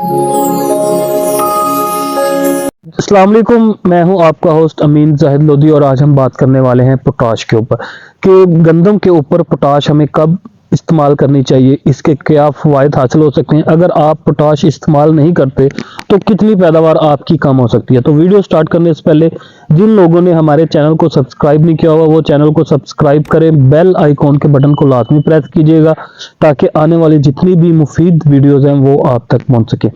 अस्सलाम वालेकुम, मैं हूं आपका होस्ट अमीन जाहिद लोधी और आज हम बात करने वाले हैं पोटाश के ऊपर कि गंदम के ऊपर पोटाश हमें कब इस्तेमाल करनी चाहिए, इसके क्या फ़वाइद हासिल हो सकते हैं। अगर आप पोटाश इस्तेमाल नहीं करते तो कितनी पैदावार आपकी कम हो सकती है। तो वीडियो स्टार्ट करने से पहले जिन लोगों ने हमारे चैनल को सब्सक्राइब नहीं किया हुआ वो चैनल को सब्सक्राइब करें, बेल आइकॉन के बटन को लाजमी प्रेस कीजिएगा ताकि आने वाली जितनी भी मुफीद वीडियोज़ हैं वो आप तक पहुँच सके।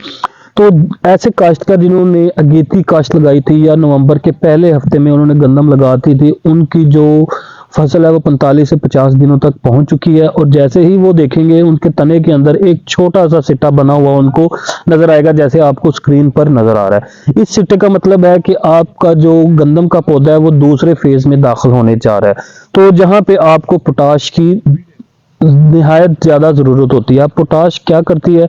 तो ऐसे काश्तकार जिन्होंने अगेती काश्त लगाई थी या नवंबर के पहले हफ्ते में उन्होंने गंदम लगाती थी, उनकी जो फसल है वो 45 से 50 दिनों तक पहुंच चुकी है और जैसे ही वो देखेंगे उनके तने के अंदर एक छोटा सा सिट्टा बना हुआ उनको नजर आएगा, जैसे आपको स्क्रीन पर नजर आ रहा है। इस सिट्टे का मतलब है कि आपका जो गंदम का पौधा है वो दूसरे फेज में दाखिल होने जा रहा है। तो जहां पे आपको पोटाश की निहायत ज़्यादा ज़रूरत होती है। अब पोटाश क्या करती है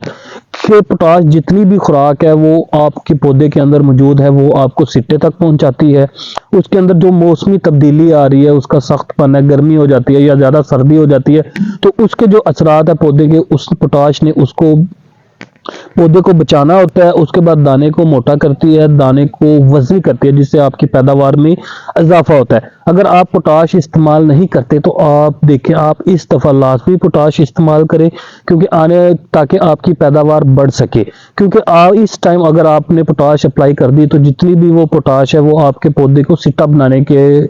कि पोटाश जितनी भी खुराक है वो आपके पौधे के अंदर मौजूद है वो आपको सिट्टे तक पहुंचाती है। उसके अंदर जो मौसमी तब्दीली आ रही है, उसका सख्तपन है, गर्मी हो जाती है या ज़्यादा सर्दी हो जाती है, तो उसके जो असरात है पौधे के, उस पोटाश ने उसको पौधे को बचाना होता है। उसके बाद दाने को मोटा करती है, दाने को वज़नी करती है, जिससे आपकी पैदावार में इजाफा होता है। अगर आप पोटाश इस्तेमाल नहीं करते तो आप देखें, आप इस दफ़ा लाजमी पोटाश इस्तेमाल करें क्योंकि ताकि आपकी पैदावार बढ़ सके। क्योंकि इस टाइम अगर आपने पोटाश अप्लाई कर दी तो जितनी भी वो पोटाश है वो आपके पौधे को सिट्टा बनाने के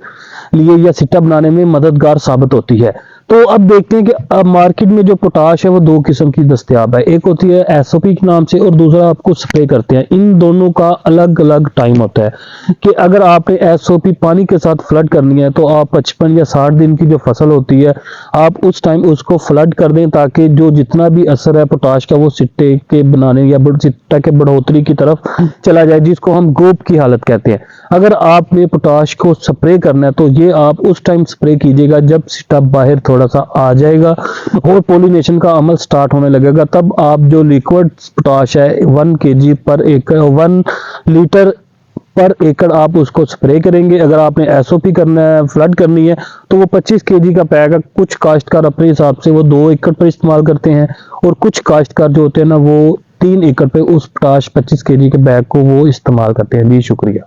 लिए या सिट्टा बनाने में मददगार साबित होती है। तो अब देखते हैं कि अब मार्केट में जो पोटाश है वो दो किस्म की दस्तयाब है, एक होती है एसओपी के नाम से और दूसरा आपको स्प्रे करते हैं। इन दोनों का अलग अलग टाइम होता है कि अगर आपने एसओपी पानी के साथ फ्लड करनी है तो आप 55 या 60 दिन की जो फसल होती है आप उस टाइम उसको फ्लड कर दें ताकि जो जितना भी असर है पोटाश का वो सिट्टे के बनाने या सिट्टा के बढ़ोतरी की तरफ चला जाए, जिसको हम ग्रोथ की हालत कहते हैं। अगर आपने पोटाश को स्प्रे करना है तो ये आप उस टाइम स्प्रे कीजिएगा जब सिट्टा बाहर थोड़ा सा आ जाएगा और पोलिनेशन का अमल स्टार्ट होने लगेगा। तब आप जो लिक्विड पोटाश है 1 kg पर एकड़ 1 लीटर पर एकड़ आप उसको स्प्रे करेंगे। अगर आपने एसओपी करना है, फ्लड करनी है, तो वो 25 kg का पैक है। कुछ काश्तकार अपने हिसाब से वो 2 एकड़ पर इस्तेमाल करते हैं और कुछ काश्तकार जो होते हैं ना वो 3 एकड़ पे उस पोटाश 25 kg के बैग को वो इस्तेमाल करते हैं। जी शुक्रिया।